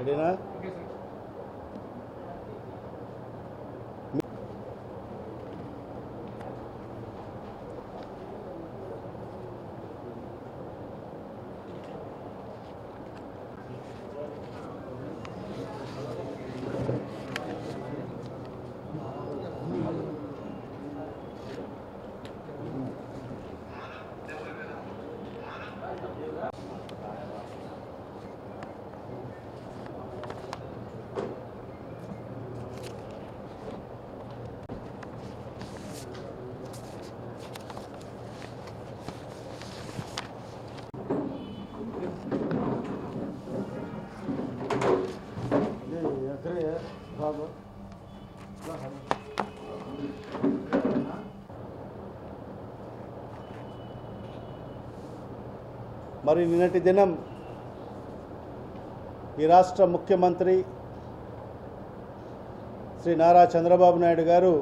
రెడీనా? మరి నిన్నటి దినం ఈ రాష్ట్ర ముఖ్యమంత్రి శ్రీ నారా చంద్రబాబు నాయుడు గారు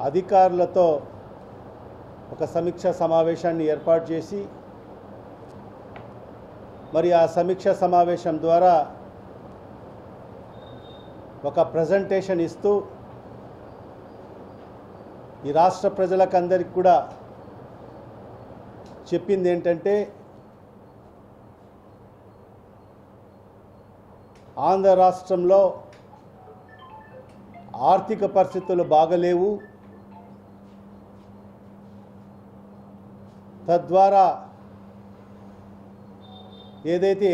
అధికారులతో ఒక సమీక్ష సమావేశాన్ని ఏర్పాటు చేసి మరి ఆ సమీక్ష సమావేశం ద్వారా ఒక ప్రజెంటేషన్ ఇస్తూ ఈ రాష్ట్ర ప్రజలకందరికీ కూడా చెప్పింది ఏంటంటే ఆంధ్ర రాష్ట్రంలో ఆర్థిక పరిస్థితులు బాగలేవు, తద్వారా ఏదైతే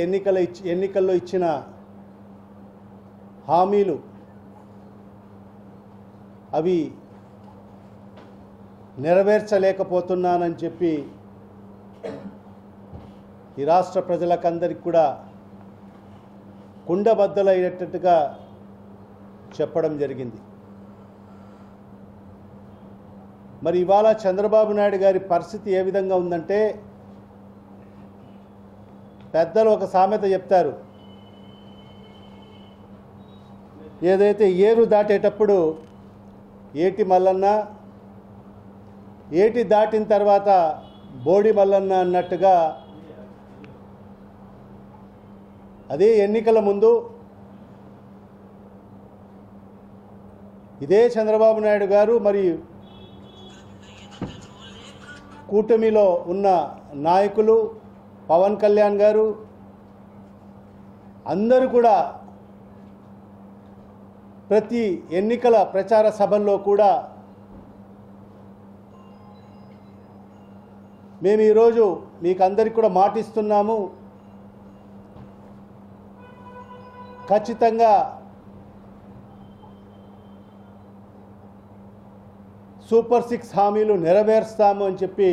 ఎన్నికల్లో ఇచ్చిన హామీలు అవి నెరవేర్చలేకపోతున్నానని చెప్పి ఈ రాష్ట్ర ప్రజలకందరికీ కూడా కుండబద్దలయ్యేటట్టుగా చెప్పడం జరిగింది. మరి ఇవాళ చంద్రబాబు నాయుడు గారి పరిస్థితి ఏ విధంగా ఉందంటే, పెద్దలు ఒక సామెత చెప్తారు, ఏదైతే ఏరు దాటేటప్పుడు ఏటి మల్లన్న, ఏటి దాటిన తర్వాత బోడి మల్లన్న అన్నట్టుగా అదే ఎన్నికల ముందు ఇదే చంద్రబాబు నాయుడు గారు మరి కూటమిలో ఉన్న నాయకులు పవన్ కళ్యాణ్ గారు అందరూ కూడా ప్రతి ఎన్నికల ప్రచార సభల్లో కూడా మేము ఈరోజు మీకు అందరికీ కూడా మాటిస్తున్నాము, ఖచ్చితంగా సూపర్ 6 హామీలు నెరవేరుస్తాము అని చెప్పి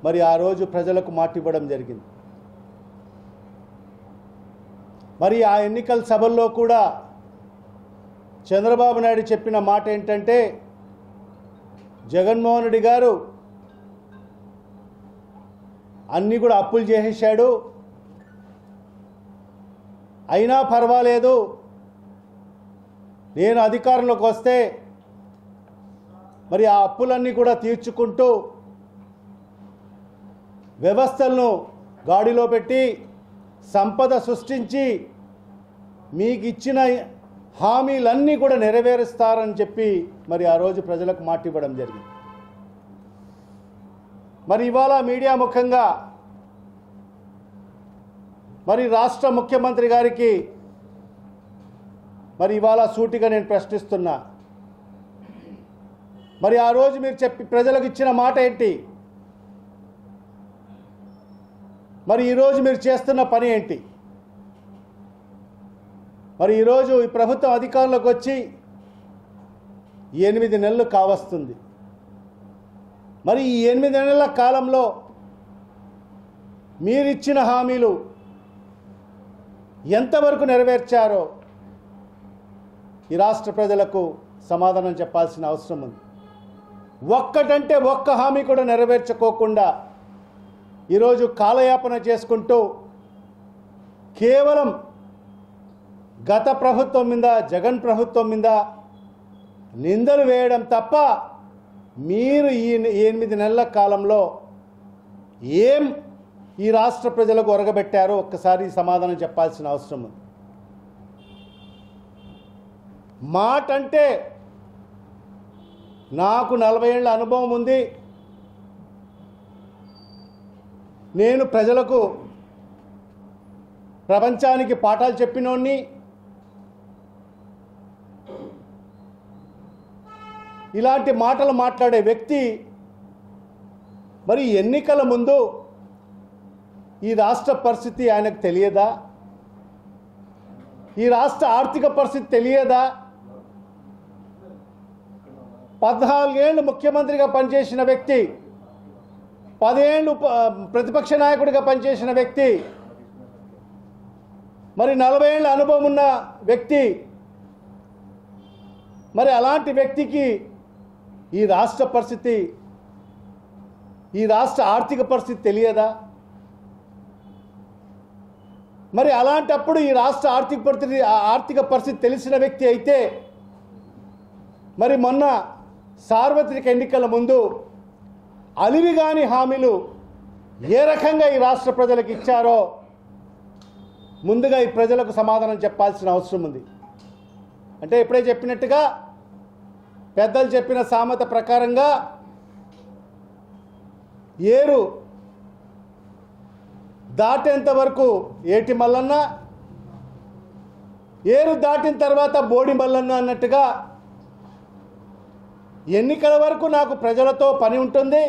మరి ఆ రోజు ప్రజలకు మాట ఇవ్వడం జరిగింది. మరి ఆ ఎన్నికల సభల్లో కూడా చంద్రబాబు నాయుడు చెప్పిన మాట ఏంటంటే, జగన్మోహన్ రెడ్డి గారు అన్నీ కూడా అప్పులు చేసేసాడు, అయినా పర్వాలేదు, నేను అధికారంలోకి వస్తే మరి ఆ అప్పులన్నీ కూడా తీర్చుకుంటూ వ్యవస్థలను గాడిలో పెట్టి సంపద సృష్టించి మీకు ఇచ్చిన హామీలన్నీ కూడా నెరవేరుస్తారని చెప్పి మరి ఆ రోజు ప్రజలకు మాట ఇవ్వడం జరిగింది. మరి ఇవాళ మీడియా ముఖంగా మరి రాష్ట్ర ముఖ్యమంత్రి గారికి మరి ఇవాళ సూటిగా నేను ప్రశ్నిస్తున్నా, మరి ఆ రోజు మీరు ప్రజలకు ఇచ్చిన మాట ఏంటి? మరి ఈరోజు మీరు చేస్తున్న పని ఏంటి? మరి ఈరోజు ఈ ప్రభుత్వం అధికారంలోకి వచ్చి 8 నెలలు కావస్తుంది. మరి ఈ 8 నెలల కాలంలో మీరిచ్చిన హామీలు ఎంతవరకు నెరవేర్చారో ఈ రాష్ట్ర ప్రజలకు సమాధానం చెప్పాల్సిన అవసరం ఉంది. ఒక్కటంటే ఒక్క హామీ కూడా నెరవేర్చుకోకుండా ఈరోజు కాలయాపన చేసుకుంటూ కేవలం గత ప్రభుత్వం మీద, జగన్ ప్రభుత్వం మీద నిందలు వేయడం తప్ప మీరు ఈ 8 నెలల కాలంలో ఏం ఈ రాష్ట్ర ప్రజలకు ఒరగబెట్టారో ఒక్కసారి సమాధానం చెప్పాల్సిన అవసరం ఉంది. మాట అంటే నాకు 40 ఏళ్ల అనుభవం ఉంది, నేను ప్రజలకు ప్రపంచానికి పాఠాలు చెప్పినోడిని, ఇలాంటి మాటలు మాట్లాడే వ్యక్తి మరి ఎన్నికల ముందు ఈ రాష్ట్ర పరిస్థితి ఆయనకు తెలియదా? ఈ రాష్ట్ర ఆర్థిక పరిస్థితి తెలియదా? 14 ఏళ్ళు ముఖ్యమంత్రిగా పనిచేసిన వ్యక్తి, 10 ఏళ్ళు ప్రతిపక్ష నాయకుడిగా పనిచేసిన వ్యక్తి, మరి 40 ఏళ్ళ అనుభవం ఉన్న వ్యక్తి, మరి అలాంటి వ్యక్తికి ఈ రాష్ట్ర పరిస్థితి, ఈ రాష్ట్ర ఆర్థిక పరిస్థితి తెలియదా? మరి అలాంటప్పుడు ఈ రాష్ట్ర ఆర్థిక పరిస్థితి తెలిసిన వ్యక్తి అయితే మరి మొన్న సార్వత్రిక ఎన్నికల ముందు అలివిగాని హామీలు ఏ రకంగా ఈ రాష్ట్ర ప్రజలకు ఇచ్చారో ముందుగా ఈ ప్రజలకు సమాధానం చెప్పాల్సిన అవసరం ఉంది. అంటే ఇప్పుడే చెప్పినట్టుగా పెద్దలు చెప్పిన సామెత ప్రకారంగా ఏరు దాటేంత వరకు ఏటి మల్లన్న, ఏరు దాటిన తర్వాత బోడి మల్లన్న అన్నట్టుగా ఎన్నికల వరకు నాకు ప్రజలతో పని ఉంటుంది,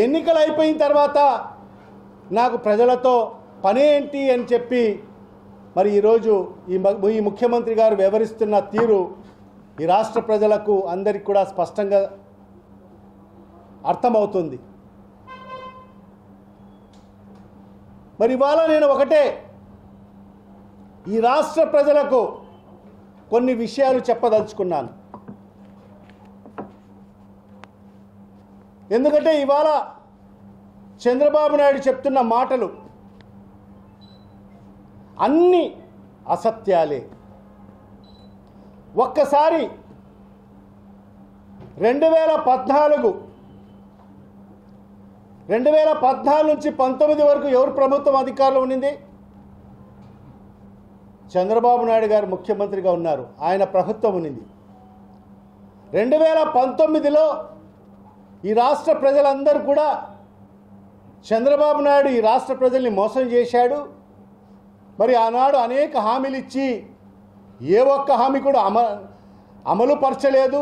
ఎన్నికలు అయిపోయిన తర్వాత నాకు ప్రజలతో పని ఏంటి అని చెప్పి మరి ఈరోజు ఈ ముఖ్యమంత్రి గారు వ్యవహరిస్తున్న తీరు ఈ రాష్ట్ర ప్రజలకు అందరికీ కూడా స్పష్టంగా అర్థమవుతుంది. మరి ఇవాళ నేను ఒకటే ఈ రాష్ట్ర ప్రజలకు కొన్ని విషయాలు చెప్పదలుచుకున్నాను. ఎందుకంటే ఇవాళ చంద్రబాబు నాయుడు చెప్తున్న మాటలు అన్నీ అసత్యాలే. ఒక్కసారి 2014 నుంచి 19 వరకు ఎవరు ప్రభుత్వం అధికారంలో ఉండింది? చంద్రబాబు నాయుడు గారు ముఖ్యమంత్రిగా ఉన్నారు, ఆయన ప్రభుత్వం ఉండింది. 2019లో ఈ రాష్ట్ర ప్రజలందరూ కూడా చంద్రబాబు నాయుడు ఈ రాష్ట్ర ప్రజల్ని మోసం చేశాడు, మరి ఆనాడు అనేక హామీలు ఇచ్చి ఏ ఒక్క హామీ కూడా అమలు పరచలేదు,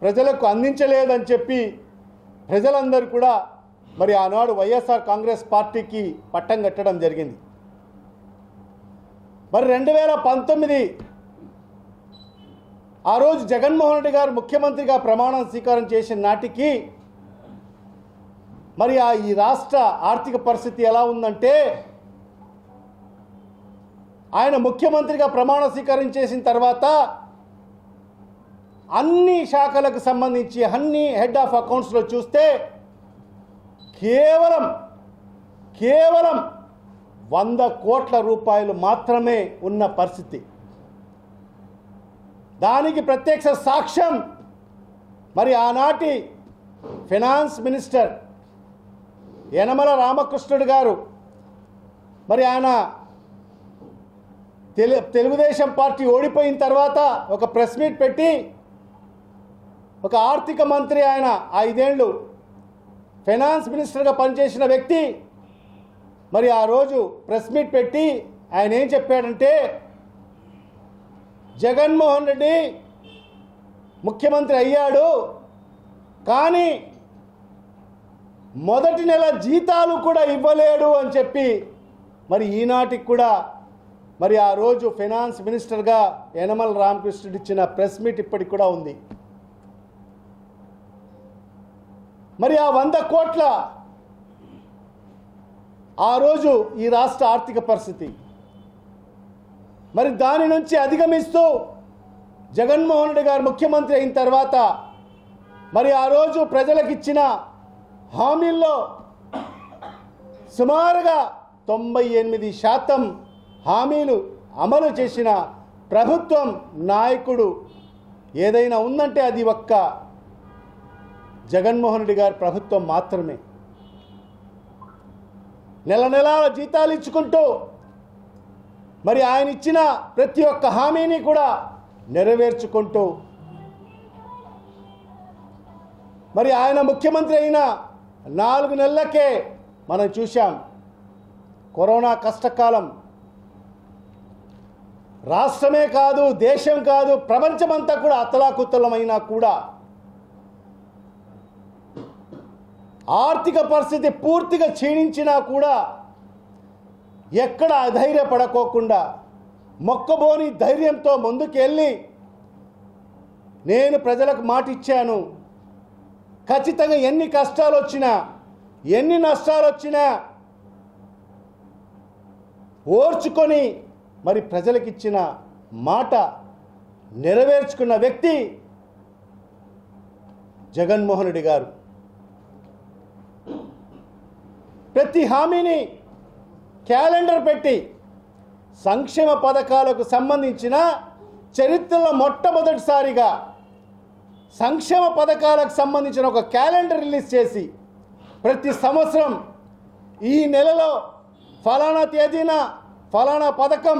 ప్రజలకు అందించలేదని చెప్పి ప్రజలందరూ కూడా మరి ఆనాడు వైఎస్ఆర్ కాంగ్రెస్ పార్టీకి పట్టం కట్టడం జరిగింది. మరి 2019 ఆ రోజు జగన్మోహన్ రెడ్డి గారు ముఖ్యమంత్రిగా ప్రమాణ స్వీకారం చేసిన నాటికి మరి ఈ రాష్ట్ర ఆర్థిక పరిస్థితి ఎలా ఉందంటే, ఆయన ముఖ్యమంత్రిగా ప్రమాణ స్వీకారం చేసిన తర్వాత అన్ని శాఖలకు సంబంధించి అన్ని హెడ్ ఆఫ్ అకౌంట్స్లో చూస్తే కేవలం 100 కోట్ల రూపాయలు మాత్రమే ఉన్న పరిస్థితి. దానికి ప్రత్యక్ష సాక్ష్యం మరి ఆనాటి ఫైనాన్స్ మినిస్టర్ యనమల రామకృష్ణుడు గారు, మరి ఆయన తెలుగుదేశం పార్టీ ఓడిపోయిన తర్వాత ఒక ప్రెస్ మీట్ పెట్టి, ఒక ఆర్థిక మంత్రి, ఆయన 5 ఏళ్ళు ఫైనాన్స్ మినిస్టర్గా పనిచేసిన వ్యక్తి, మరి ఆ రోజు ప్రెస్ మీట్ పెట్టి ఆయన ఏం చెప్పాడంటే, జగన్మోహన్ రెడ్డి ముఖ్యమంత్రి అయ్యాడు కానీ మొదటి నెల జీతాలు కూడా ఇవ్వలేడు అని చెప్పి మరి ఈనాటికి కూడా మరి ఆ రోజు ఫైనాన్స్ మినిస్టర్గా యనమల రామకృష్ణుడు ఇచ్చిన ప్రెస్ మీట్ ఇప్పటికి కూడా ఉంది. మరి ఆ 100 కోట్ల ఆ రోజు ఈ రాష్ట్ర ఆర్థిక పరిస్థితి, మరి దాని నుంచి అధిగమిస్తూ జగన్మోహన్ రెడ్డి గారు ముఖ్యమంత్రి అయిన తర్వాత మరి ఆ రోజు ప్రజలకు ఇచ్చిన హామీల్లో సుమారుగా 98% హామీలు అమలు చేసిన ప్రభుత్వం నాయకుడు ఏదైనా ఉందంటే అది ఒక్క జగన్మోహన్ రెడ్డి గారి ప్రభుత్వం మాత్రమే. నెల నెలల జీతాలు ఇచ్చుకుంటూ మరి ఆయన ఇచ్చిన ప్రతి ఒక్క హామీని కూడా నెరవేర్చుకుంటూ మరి ఆయన ముఖ్యమంత్రి అయిన 4 నెలలకే మనం చూశాం కరోనా కష్టకాలం. రాష్ట్రమే కాదు, దేశం కాదు, ప్రపంచమంతా కూడా అతలాకుతలమైనా కూడా ఆర్థిక పరిస్థితి పూర్తిగా క్షీణించినా కూడా ఎక్కడ అధైర్యపడకోకుండా మొక్కబోని ధైర్యంతో ముందుకెళ్ళి నేను ప్రజలకు మాట ఇచ్చాను, ఖచ్చితంగా ఎన్ని కష్టాలు వచ్చినా ఎన్ని నష్టాలు వచ్చినా ఓర్చుకొని మరి ప్రజలకు ఇచ్చిన మాట నెరవేర్చుకున్న వ్యక్తి జగన్మోహన్ రెడ్డి గారు. ప్రతి హామీని క్యాలెండర్ పెట్టి సంక్షేమ పథకాలకు సంబంధించిన చరిత్రలో మొట్టమొదటిసారిగా సంక్షేమ పథకాలకు సంబంధించిన ఒక క్యాలెండర్ రిలీజ్ చేసి ప్రతి సంవత్సరం ఈ నెలలో ఫలానా తేదీన ఫలానా పథకం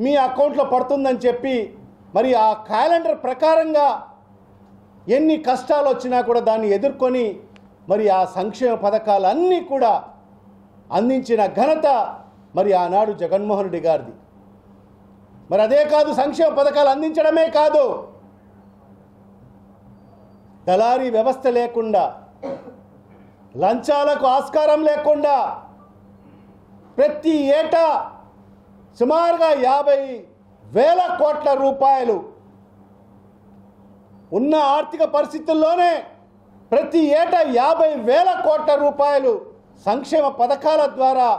మీ అకౌంట్లో పడుతుందని చెప్పి మరి ఆ క్యాలెండర్ ప్రకారంగా ఎన్ని కష్టాలు వచ్చినా కూడా దాన్ని ఎదుర్కొని మరి ఆ సంక్షేమ పథకాలన్నీ కూడా అందించిన ఘనత మరి ఆనాడు జగన్మోహన్ రెడ్డి గారిది. మరి అదే కాదు, సంక్షేమ పథకాలు అందించడమే కాదు, దళారీ వ్యవస్థ లేకుండా, లంచాలకు ఆస్కారం లేకుండా ప్రతి ఏటా సుమారుగా 50,000 కోట్ల రూపాయలు ఉన్న ఆర్థిక పరిస్థితుల్లోనే ప్రతి ఏటా 50,000 కోట్ల రూపాయలు సంక్షేమ పథకాల ద్వారా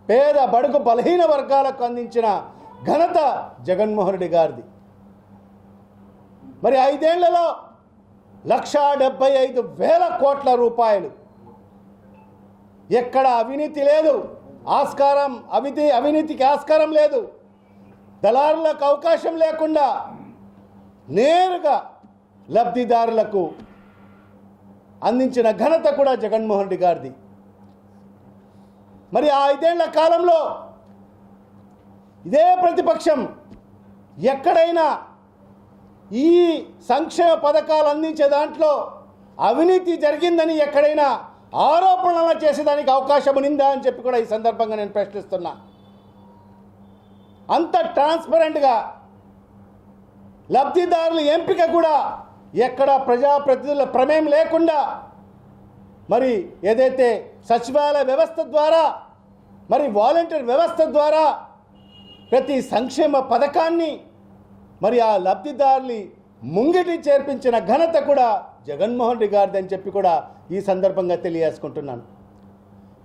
పేద బడుగు బలహీన వర్గాలకు అందించిన ఘనత జగన్మోహన్ రెడ్డి గారిది. మరి 5 ఏళ్లలో 1,75,000 కోట్ల రూపాయలు. ఎక్కడ అవినీతి లేదు, అవినీతికి ఆస్కారం లేదు, దళారులకు అవకాశం లేకుండా నేరుగా లబ్ధిదారులకు అందించిన ఘనత కూడా జగన్మోహన్ రెడ్డి గారిది. మరి ఆ 5 ఏళ్ల కాలంలో ఇదే ప్రతిపక్షం ఎక్కడైనా ఈ సంక్షేమ పథకాలు అందించే దాంట్లో అవినీతి జరిగిందని ఎక్కడైనా ఆరోపణలు చేసేదానికి అవకాశం ఉందా అని చెప్పి కూడా ఈ సందర్భంగా నేను ప్రశ్నిస్తున్నా. అంత ట్రాన్స్పరెంట్గా లబ్ధిదారుల ఎంపిక కూడా ఎక్కడ ప్రజాప్రతినిధుల ప్రమేయం లేకుండా మరి ఏదైతే సచివాలయ వ్యవస్థ ద్వారా మరి వాలంటీర్ వ్యవస్థ ద్వారా ప్రతి సంక్షేమ పథకాన్ని మరి ఆ లబ్ధిదారుని ముంగిటి చేర్పించిన ఘనత కూడా జగన్మోహన్ రెడ్డి గారిది అని చెప్పి కూడా ఈ సందర్భంగా తెలియజేసుకుంటున్నాను.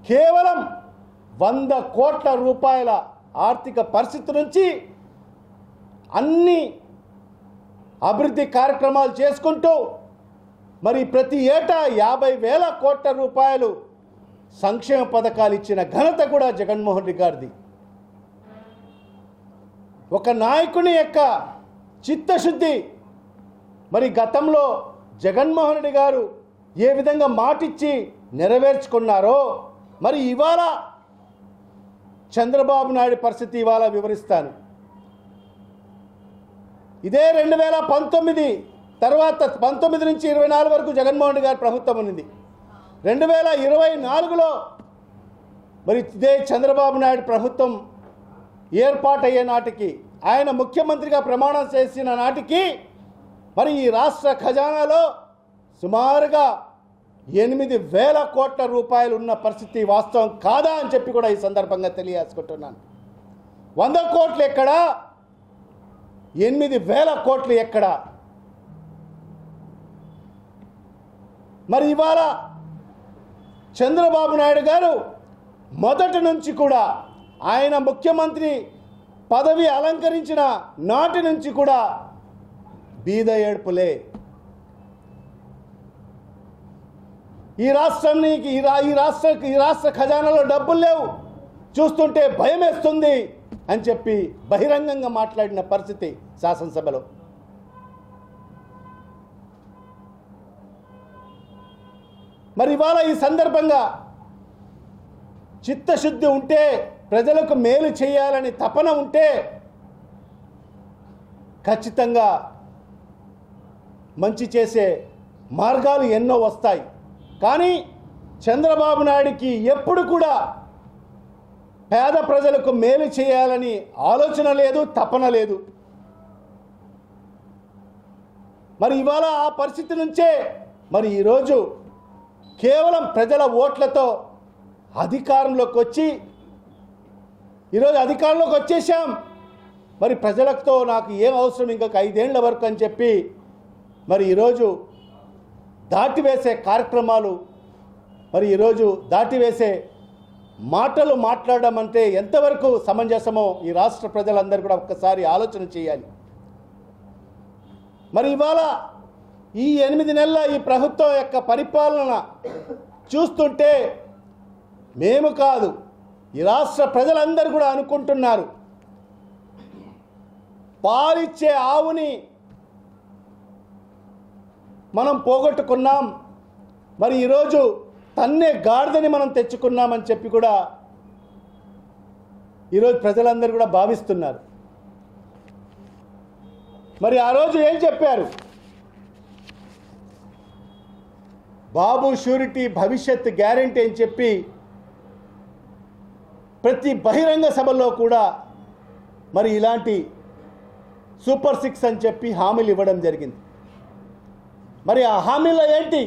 కేవలం 100 కోట్ల రూపాయల ఆర్థిక పరిస్థితి నుంచి అన్ని అభివృద్ధి కార్యక్రమాలు చేసుకుంటూ మరి ప్రతి ఏటా 50,000 కోట్ల రూపాయలు సంక్షేమ పథకాలు ఇచ్చిన ఘనత కూడా జగన్మోహన్ రెడ్డి గారిది. ఒక నాయకుని యొక్క చిత్తశుద్ధి మరి గతంలో జగన్మోహన్ రెడ్డి గారు ఏ విధంగా మాటిచ్చి నెరవేర్చుకున్నారో మరి ఇవాళ చంద్రబాబు నాయుడు పరిస్థితి ఇవాళ వివరిస్తాను. ఇదే 2019 తర్వాత 19 నుంచి 24 వరకు జగన్మోహన్ రెడ్డి గారి ప్రభుత్వం ఉంది. 2024లో మరి ఇదే చంద్రబాబు నాయుడు ప్రభుత్వం ఏర్పాటయ్యే నాటికి ఆయన ముఖ్యమంత్రిగా ప్రమాణం చేసిన నాటికి మరి ఈ రాష్ట్ర ఖజానాలో సుమారుగా 8,000 కోట్ల రూపాయలు ఉన్న పరిస్థితి వాస్తవం కాదా అని చెప్పి కూడా ఈ సందర్భంగా తెలియజేసుకుంటున్నాను. 100 కోట్లు ఎక్కడా, 8,000 కోట్లు ఎక్కడా? మరి ఇవాళ చంద్రబాబు నాయుడు గారు మొదటి నుంచి కూడా ఆయన ముఖ్యమంత్రి పదవి అలంకరించిన నాటి నుంచి కూడా బీద ఏడుపులే. ఈ రాష్ట్ర ఖజానాలో డబ్బులు లేవు, చూస్తుంటే భయం వేస్తుంది అని చెప్పి బహిరంగంగా మాట్లాడిన పరిస్థితి శాసనసభలో. మరి ఇవాళ ఈ సందర్భంగా చిత్తశుద్ధి ఉంటే, ప్రజలకు మేలు చేయాలని తపన ఉంటే ఖచ్చితంగా మంచి చేసే మార్గాలు ఎన్నో వస్తాయి. కానీ చంద్రబాబు నాయుడికి ఎప్పుడు కూడా పేద ప్రజలకు మేలు చేయాలని ఆలోచన లేదు, తపన లేదు. మరి ఇవాళ ఆ పరిస్థితి నుంచే మరి ఈరోజు కేవలం ప్రజల ఓట్లతో అధికారంలోకి వచ్చి, ఈరోజు అధికారంలోకి వచ్చేసాం, మరి ప్రజలతో నాకు ఏం అవసరం ఇంకొక 5 ఏళ్ల వరకు అని చెప్పి మరి ఈరోజు దాటివేసే కార్యక్రమాలు, మరి ఈరోజు దాటివేసే మాటలు మాట్లాడడం అంటే ఎంతవరకు సమంజసమో ఈ రాష్ట్ర ప్రజలందరూ కూడా ఒక్కసారి ఆలోచన చేయాలి. మరి ఇవాళ ఈ 8 నెలల ఈ ప్రభుత్వం యొక్క పరిపాలన చూస్తుంటే మేము కాదు, ఈ రాష్ట్ర ప్రజలందరూ కూడా అనుకుంటున్నారు, పాలిచ్చే ఆవుని మనం పోగొట్టుకున్నాం, మరి ఈరోజు తన్నే గాడిదని మనం తెచ్చుకున్నామని చెప్పి కూడా ఈరోజు ప్రజలందరూ కూడా భావిస్తున్నారు. మరి ఆ రోజు ఏం చెప్పారు? బాబు షూరిటీ, భవిష్యత్ గ్యారెంటీ అని చెప్పి ప్రతి బహిరంగ సభలో కూడా మరి ఇలాంటి సూపర్ 6 అని చెప్పి హామీలు ఇవ్వడం జరిగింది. మరి ఆ హామీలో ఏంటి?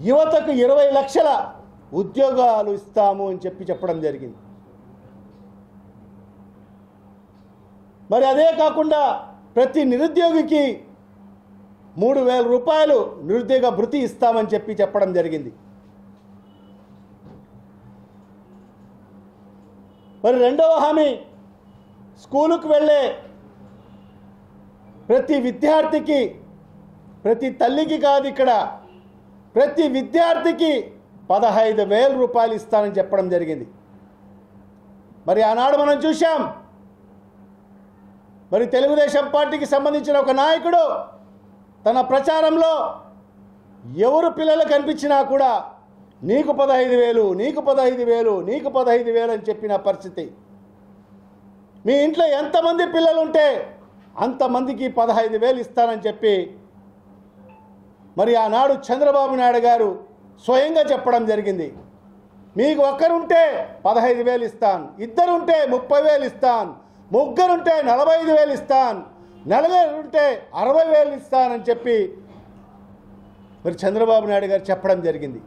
యువతకు 20 లక్షల ఉద్యోగాలు ఇస్తాము అని చెప్పి చెప్పడం జరిగింది. మరి అదే కాకుండా ప్రతి నిరుద్యోగికి 3,000 రూపాయలు నిరుద్యోగ భృతి ఇస్తామని చెప్పి చెప్పడం జరిగింది. మరి రెండవ హామీ, స్కూలుకు వెళ్ళే ప్రతి విద్యార్థికి, ప్రతి తల్లికి కాదు, ఇక్కడ ప్రతి విద్యార్థికి 15,000 రూపాయలు ఇస్తానని చెప్పడం జరిగింది. మరి ఆనాడు మనం చూశాం, మరి తెలుగుదేశం పార్టీకి సంబంధించిన ఒక నాయకుడు తన ప్రచారంలో ఎవరు పిల్లలు కనిపించినా కూడా నీకు 15,000, నీకు 15,000, నీకు 15,000 అని చెప్పిన పరిస్థితి. మీ ఇంట్లో ఎంతమంది పిల్లలు ఉంటే అంతమందికి 15,000 ఇస్తానని చెప్పి మరి ఆనాడు చంద్రబాబు నాయుడు గారు స్వయంగా చెప్పడం జరిగింది. మీకు ఒక్కరుంటే 15,000 ఇస్తాను, ఇద్దరుంటే 30,000 ఇస్తాను, ముగ్గురుంటే 45,000 ఇస్తాను, నలుగురుంటే 60,000 ఇస్తానని చెప్పి మరి చంద్రబాబు నాయుడు గారు చెప్పడం జరిగింది.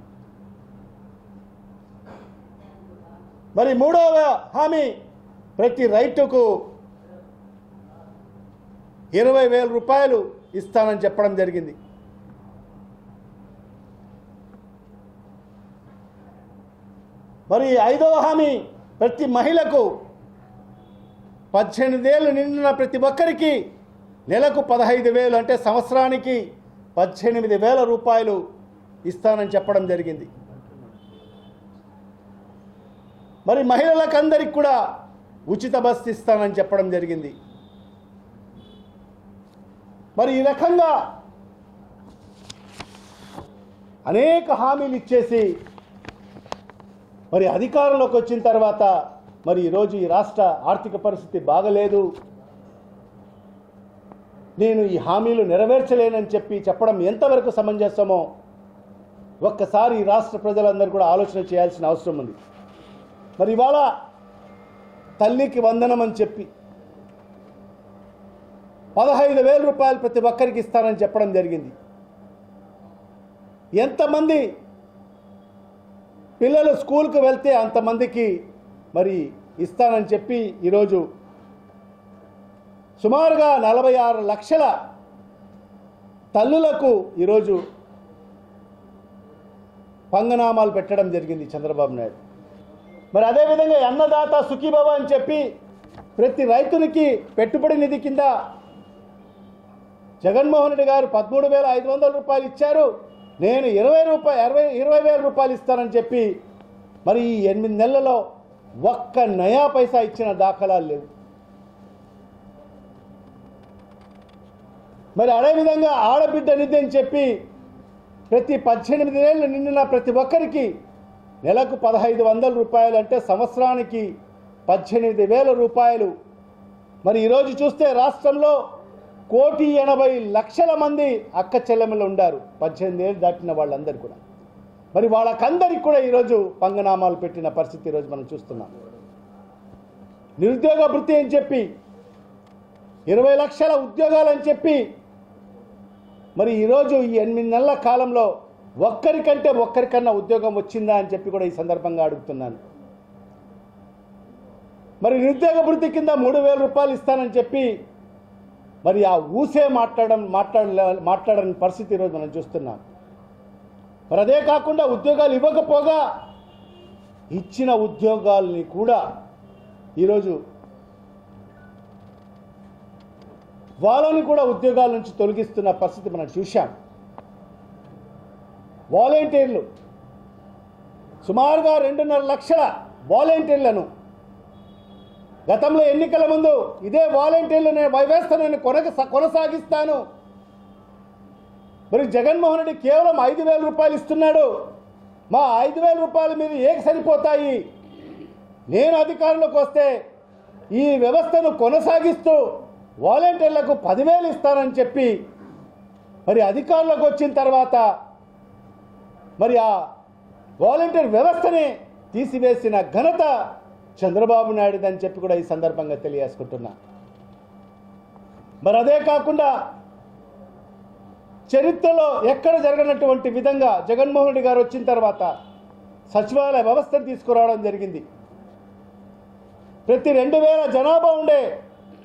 మరి మూడవ హామీ, ప్రతి రైతుకు 20,000 రూపాయలు ఇస్తానని చెప్పడం జరిగింది. మరి ఐదవ హామీ, ప్రతి మహిళకు 18 ఏళ్ళు నిండిన ప్రతి ఒక్కరికి నెలకు 15,000 అంటే సంవత్సరానికి 18,000 రూపాయలు ఇస్తానని చెప్పడం జరిగింది. మరి మహిళలకందరికి కూడా ఉచిత బస్సు ఇస్తానని చెప్పడం జరిగింది. మరి ఈ రకంగా అనేక హామీలు ఇచ్చేసి మరి అధికారంలోకి వచ్చిన తర్వాత మరి ఈరోజు ఈ రాష్ట్ర ఆర్థిక పరిస్థితి బాగలేదు, నేను ఈ హామీలు నెరవేర్చలేనని చెప్పడం ఎంతవరకు సమంజసమో ఒక్కసారి ఈ రాష్ట్ర ప్రజలందరూ కూడా ఆలోచన చేయాల్సిన అవసరం ఉంది. మరి ఇవాళ తల్లికి వందనం అని చెప్పి 15,000 రూపాయలు ప్రతి ఒక్కరికి ఇస్తానని చెప్పడం జరిగింది. ఎంతమంది పిల్లలు స్కూల్కి వెళ్తే అంతమందికి మరి ఇస్తానని చెప్పి ఈరోజు సుమారుగా 46 లక్షల తల్లులకు ఈరోజు పంగనామాలు పెట్టడం జరిగింది చంద్రబాబు నాయుడు. మరి అదేవిధంగా అన్నదాత సుఖీభవ అని చెప్పి ప్రతి రైతునికి పెట్టుబడి నిధి కింద జగన్మోహన్ రెడ్డి గారు 13,500 రూపాయలు ఇచ్చారు, నేను 20,000 రూపాయలు ఇస్తానని చెప్పి మరి ఈ 8 నెలలలో ఒక్క నయా పైసా ఇచ్చిన దాఖలాలు లేవు. మరి అదేవిధంగా ఆడబిడ్డ నిధి అని చెప్పి ప్రతి 18 ఏళ్ళు నిండిన ప్రతి ఒక్కరికి నెలకు 1,500 రూపాయలు అంటే సంవత్సరానికి 18,000 రూపాయలు. మరి ఈరోజు చూస్తే రాష్ట్రంలో 1,80,00,000 మంది అక్క చెల్లెమ్మలు ఉండారు, 18 ఏళ్ళు దాటిన వాళ్ళందరూ కూడా. మరి వాళ్ళకందరికి కూడా ఈరోజు పంగనామాలు పెట్టిన పరిస్థితి ఈరోజు మనం చూస్తున్నాం. నిరుద్యోగ భృతి అని చెప్పి 20 లక్షల ఉద్యోగాలని చెప్పి మరి ఈరోజు ఈ 8 నెలల కాలంలో ఒక్కరికన్నా ఉద్యోగం వచ్చిందా అని చెప్పి కూడా ఈ సందర్భంగా అడుగుతున్నాను. మరి నిరుద్యోగ భృతి కింద 3,000 రూపాయలు ఇస్తానని చెప్పి మరి ఆ ఊసే మాట్లాడని పరిస్థితి ఈరోజు మనం చూస్తున్నాం. మరి అదే కాకుండా ఉద్యోగాలు ఇవ్వకపోగా ఇచ్చిన ఉద్యోగాల్ని కూడా ఈరోజు వాళ్ళని కూడా ఉద్యోగాల నుంచి తొలగిస్తున్న పరిస్థితి మనం చూశాం. వాలంటీర్లు సుమారుగా 2.5 లక్షల వాలంటీర్లను గతంలో ఎన్నికల ముందు ఇదే వాలంటీర్లు వ్యవస్థను కొనసాగిస్తాను, మరి జగన్మోహన్ రెడ్డి కేవలం 5,000 రూపాయలు ఇస్తున్నాడు, మా 5,000 రూపాయల మీద ఏక సరిపోతాయి, నేను అధికారంలోకి వస్తే ఈ వ్యవస్థను కొనసాగిస్తూ వాలంటీర్లకు 10,000 ఇస్తానని చెప్పి మరి అధికారంలోకి వచ్చిన తర్వాత మరి ఆ వాలంటీర్ వ్యవస్థని తీసివేసిన ఘనత చంద్రబాబు నాయుడుదని చెప్పి కూడా ఈ సందర్భంగా తెలియజేసుకుంటున్నా. మరి అదే కాకుండా చరిత్రలో ఎక్కడ జరగనటువంటి విధంగా జగన్మోహన్ రెడ్డి గారు వచ్చిన తర్వాత సచివాలయ వ్యవస్థను తీసుకురావడం జరిగింది. ప్రతి 2,000 జనాభా ఉండే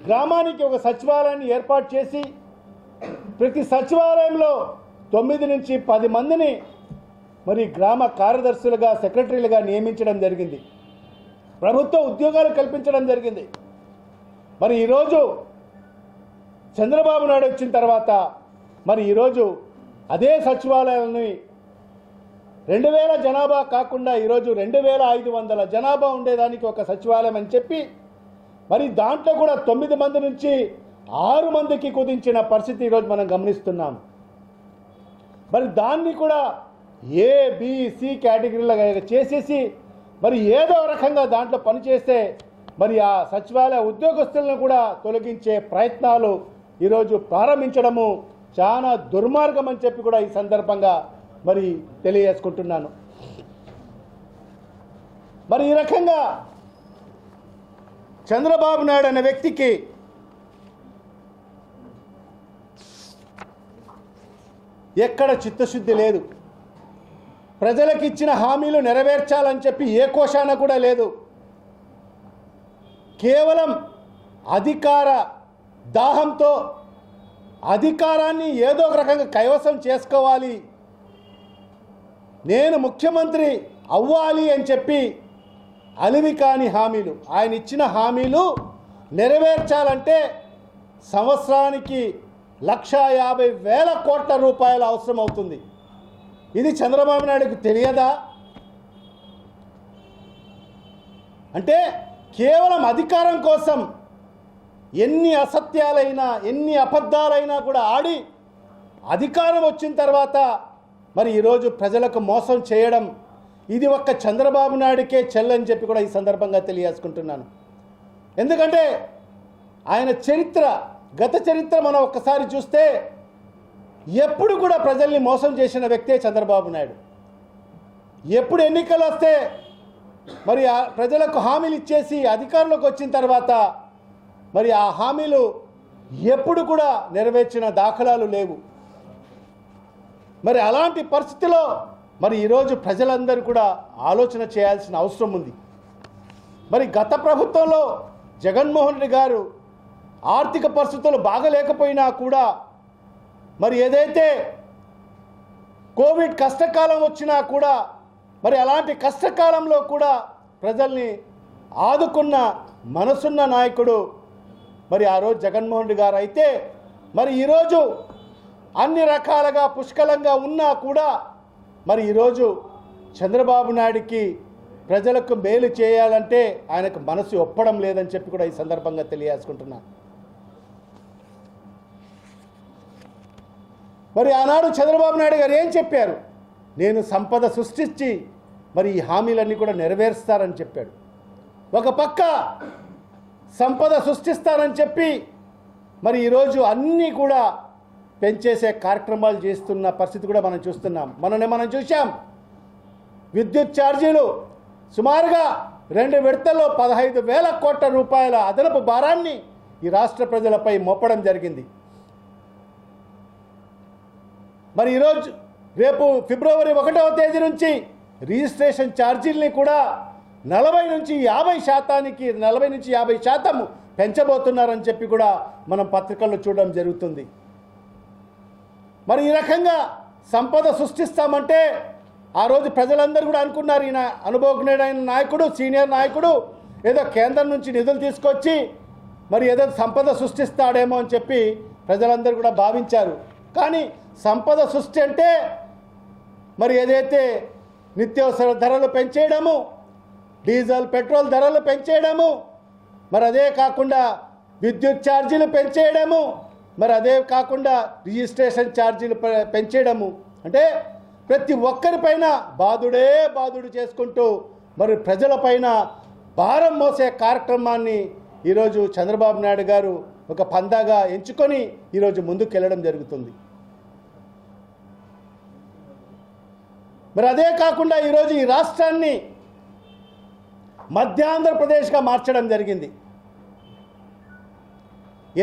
గ్రామానికి ఒక సచివాలయాన్ని ఏర్పాటు చేసి ప్రతి సచివాలయంలో 9 నుంచి 10 మందిని మరి గ్రామ కార్యదర్శులుగా సెక్రటరీలుగా నియమించడం జరిగింది. ప్రభుత్వ ఉద్యోగాలు కల్పించడం జరిగింది. మరి ఈరోజు చంద్రబాబు నాయుడు వచ్చిన తర్వాత మరి ఈరోజు అదే సచివాలయాన్ని 2,000 జనాభా కాకుండా ఈరోజు 2,500 జనాభా ఉండేదానికి ఒక సచివాలయం అని చెప్పి మరి దాంట్లో కూడా 9 మంది నుంచి 6 మందికి కుదించిన పరిస్థితి ఈరోజు మనం గమనిస్తున్నాం. మరి దాన్ని కూడా A, B, C కేటగిరీలుగా చేసేసి మరి ఏదో రకంగా దాంట్లో పనిచేస్తే మరి ఆ సచివాలయ ఉద్యోగస్తులను కూడా తొలగించే ప్రయత్నాలు ఈరోజు ప్రారంభించడము చాలా దుర్మార్గం అని చెప్పి కూడా ఈ సందర్భంగా మరి తెలియజేసుకుంటున్నాను. మరి ఈ రకంగా చంద్రబాబు నాయుడు అనే వ్యక్తికి ఎక్కడ చిత్తశుద్ధి లేదు. ప్రజలకు ఇచ్చిన హామీలు నెరవేర్చాలని చెప్పి ఏ కోశాన కూడా లేదు. కేవలం అధికార దాహంతో అధికారాన్ని ఏదో ఒక రకంగా కైవసం చేసుకోవాలి, నేను ముఖ్యమంత్రి అవ్వాలి అని చెప్పి అలివి కాని హామీలు, ఆయన ఇచ్చిన హామీలు నెరవేర్చాలంటే సంవత్సరానికి 1,50,000 కోట్ల రూపాయలు అవసరం అవుతుంది. ఇది చంద్రబాబు నాయుడుకు తెలియదా? అంటే కేవలం అధికారం కోసం ఎన్ని అసత్యాలైనా ఎన్ని అబద్ధాలైనా కూడా ఆడి అధికారం వచ్చిన తర్వాత మరి ఈరోజు ప్రజలకు మోసం చేయడం ఇది ఒక్క చంద్రబాబు నాయుడికే చెల్లని చెప్పి కూడా ఈ సందర్భంగా తెలియజేసుకుంటున్నాను. ఎందుకంటే ఆయన చరిత్ర, గత చరిత్ర మనం ఒక్కసారి చూస్తే ఎప్పుడు కూడా ప్రజల్ని మోసం చేసిన వ్యక్తే చంద్రబాబు నాయుడు. ఎప్పుడు ఎన్నికలు వస్తే మరి ప్రజలకు హామీలు ఇచ్చేసి అధికారంలోకి వచ్చిన తర్వాత మరి ఆ హామీలు ఎప్పుడు కూడా నెరవేర్చిన దాఖలాలు లేవు. మరి అలాంటి పరిస్థితిలో మరి ఈరోజు ప్రజలందరూ కూడా ఆలోచన చేయాల్సిన అవసరం ఉంది. మరి గత ప్రభుత్వంలో జగన్మోహన్ రెడ్డి గారు ఆర్థిక పరిస్థితులు బాగలేకపోయినా కూడా మరి ఏదైతే కోవిడ్ కష్టకాలం వచ్చినా కూడా మరి అలాంటి కష్టకాలంలో కూడా ప్రజల్ని ఆదుకున్న మనసున్న నాయకుడు మరి ఆ రోజు జగన్మోహన్ రెడ్డి గారు అయితే మరి ఈరోజు అన్ని రకాలుగా పుష్కలంగా ఉన్నా కూడా మరి ఈరోజు చంద్రబాబు నాయుడికి ప్రజలకు మేలు చేయాలంటే ఆయనకు మనసు ఒప్పడం లేదని చెప్పి కూడా ఈ సందర్భంగా తెలియజేసుకుంటున్నాను. మరి ఆనాడు చంద్రబాబు నాయుడు గారు ఏం చెప్పారు? నేను సంపద సృష్టించి మరి ఈ హామీలన్నీ కూడా నెరవేరుస్తారని చెప్పాడు. ఒక పక్క సంపద సృష్టిస్తారని చెప్పి మరి ఈరోజు అన్నీ కూడా పెంచేసే కార్యక్రమాలు చేస్తున్న పరిస్థితి కూడా మనం చూస్తున్నాం. మనం చూసాం, విద్యుత్ ఛార్జీలు సుమారుగా 2 విడతల్లో 15,000 కోట్ల రూపాయల అదనపు భారాన్ని ఈ రాష్ట్ర ప్రజలపై మోపడం జరిగింది. మరి ఈరోజు రేపు ఫిబ్రవరి 1వ తేదీ నుంచి రిజిస్ట్రేషన్ ఛార్జీల్ని కూడా 40 నుంచి 50% పెంచబోతున్నారని చెప్పి కూడా మనం పత్రికల్లో చూడడం జరుగుతుంది. మరి ఈ రకంగా సంపద సృష్టిస్తామంటే ఆ రోజు ప్రజలందరూ కూడా అనుకున్నారు, ఈయన అనుభవజ్ఞుడైన నాయకుడు, సీనియర్ నాయకుడు ఏదో కేంద్రం నుంచి నిధులు తీసుకొచ్చి మరి ఏదో సంపద సృష్టిస్తాడేమో అని చెప్పి ప్రజలందరూ కూడా భావించారు. కానీ సంపద సృష్టి అంటే మరి ఏదైతే నిత్యావసర ధరలు పెంచేయడము, డీజిల్ పెట్రోల్ ధరలు పెంచేయడము, మరి అదే కాకుండా విద్యుత్ ఛార్జీలు పెంచేయడము, మరి అదే కాకుండా రిజిస్ట్రేషన్ ఛార్జీలు పెంచేయడము, అంటే ప్రతి ఒక్కరిపైన బాధుడు చేసుకుంటూ మరి ప్రజలపైన భారం మోసే కార్యక్రమాన్ని ఈరోజు చంద్రబాబు నాయుడు గారు ఒక పందాగా ఎంచుకొని ఈరోజు ముందుకు వెళ్ళడం జరుగుతుంది. మరి అదే కాకుండా ఈరోజు ఈ రాష్ట్రాన్ని మధ్యాంధ్రప్రదేశ్గా మార్చడం జరిగింది.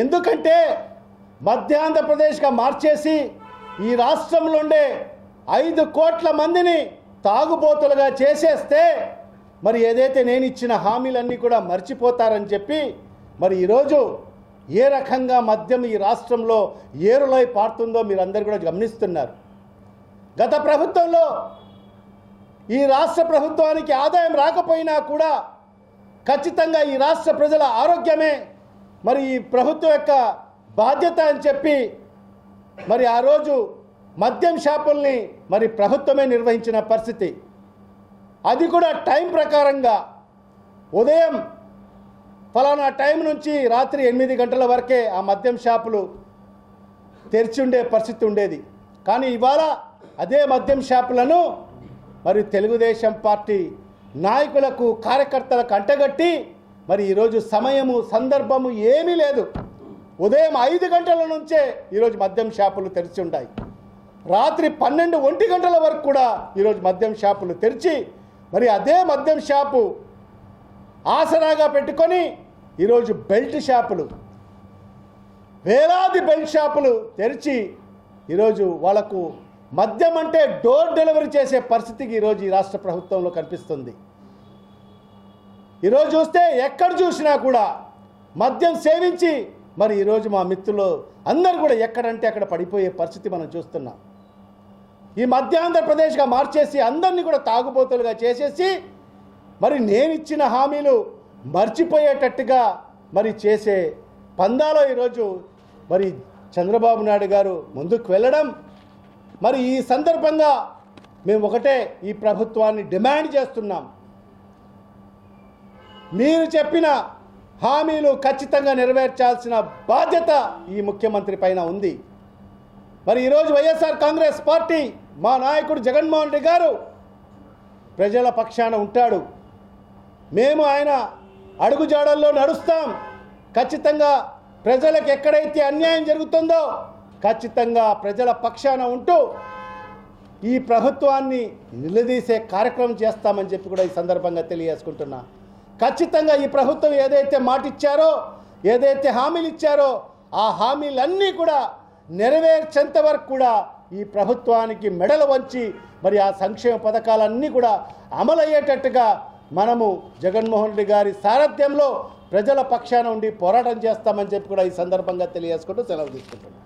ఎందుకంటే మధ్యాంధ్రప్రదేశ్గా మార్చేసి ఈ రాష్ట్రంలో ఉండే 5 కోట్ల మందిని తాగుబోతులుగా చేసేస్తే మరి ఏదైతే నేను ఇచ్చిన హామీలన్నీ కూడా మర్చిపోతారని చెప్పి మరి ఈరోజు ఏ రకంగా మద్యం ఈ రాష్ట్రంలో ఏరులై పారుతుందో మీరందరూ కూడా గమనిస్తున్నారు. గత ప్రభుత్వంలో ఈ రాష్ట్ర ప్రభుత్వానికి ఆదాయం రాకపోయినా కూడా ఖచ్చితంగా ఈ రాష్ట్ర ప్రజల ఆరోగ్యమే మరి ఈ ప్రభుత్వం యొక్క బాధ్యత అని చెప్పి మరి ఆ రోజు మద్యం షాపుల్ని మరి ప్రభుత్వమే నిర్వహించిన పరిస్థితి. అది కూడా టైం ప్రకారంగా ఉదయం ఫలానా టైం నుంచి రాత్రి 8 గంటల వరకే ఆ మద్యం షాపులు తెరిచి ఉండే పరిస్థితి ఉండేది. కానీ ఇవాళ అదే మద్యం షాపులను మరి తెలుగుదేశం పార్టీ నాయకులకు, కార్యకర్తలకు అంటగట్టి మరి ఈరోజు సమయము, సందర్భము ఏమీ లేదు. ఉదయం 5 గంటల నుంచే ఈరోజు మద్యం షాపులు తెరిచి ఉన్నాయి. రాత్రి 12-1 గంటల వరకు కూడా ఈరోజు మద్యం షాపులు తెరిచి మరి అదే మద్యం షాపు ఆసరాగా పెట్టుకొని ఈరోజు బెల్ట్ షాపులు, వేలాది బెల్ట్ షాపులు తెరిచి ఈరోజు వాళ్లకు మద్యం అంటే డోర్ డెలివరీ చేసే పరిస్థితికి ఈరోజు ఈ రాష్ట్ర ప్రభుత్వంలో కనిపిస్తుంది. ఈరోజు చూస్తే ఎక్కడ చూసినా కూడా మద్యం సేవించి మరి ఈరోజు మా మిత్రులు అందరూ కూడా ఎక్కడంటే అక్కడ పడిపోయే పరిస్థితి మనం చూస్తున్నాం. ఈ మధ్యాంధ్రప్రదేశ్గా మార్చేసి అందరినీ కూడా తాగుబోతులుగా చేసేసి మరి నేను ఇచ్చిన హామీలు మర్చిపోయేటట్టుగా మరి చేసే పందాలో ఈరోజు మరి చంద్రబాబు నాయుడు గారు ముందుకు వెళ్ళడం, మరి ఈ సందర్భంగా మేము ఒకటే ఈ ప్రభుత్వాన్ని డిమాండ్ చేస్తున్నాం. మీరు చెప్పిన హామీలు ఖచ్చితంగా నెరవేర్చాల్సిన బాధ్యత ఈ ముఖ్యమంత్రి పైన ఉంది. మరి ఈరోజు వైఎస్ఆర్ కాంగ్రెస్ పార్టీ, మా నాయకుడు జగన్మోహన్ రెడ్డి గారు ప్రజల పక్షాన ఉంటాడు. మేము ఆయన అడుగుజాడల్లో నడుస్తాం. ఖచ్చితంగా ప్రజలకు ఎక్కడైతే అన్యాయం జరుగుతుందో ఖచ్చితంగా ప్రజల పక్షాన ఉంటూ ఈ ప్రభుత్వాన్ని నిలదీసే కార్యక్రమం చేస్తామని చెప్పి కూడా ఈ సందర్భంగా తెలియజేసుకుంటున్నా. ఖచ్చితంగా ఈ ప్రభుత్వం ఏదైతే మాట ఇచ్చారో, ఏదైతే హామీలు ఇచ్చారో ఆ హామీలన్నీ కూడా నెరవేర్చేంత వరకు కూడా ఈ ప్రభుత్వానికి మెడలు వంచి మరి ఆ సంక్షేమ పథకాలన్నీ కూడా అమలయ్యేటట్టుగా మనము జగన్మోహన్ రెడ్డి గారి సారథ్యంలో ప్రజల పక్షాన ఉండి పోరాటం చేస్తామని చెప్పి కూడా ఈ సందర్భంగా తెలియజేసుకుంటూ సెలవు తీసుకుంటున్నాం.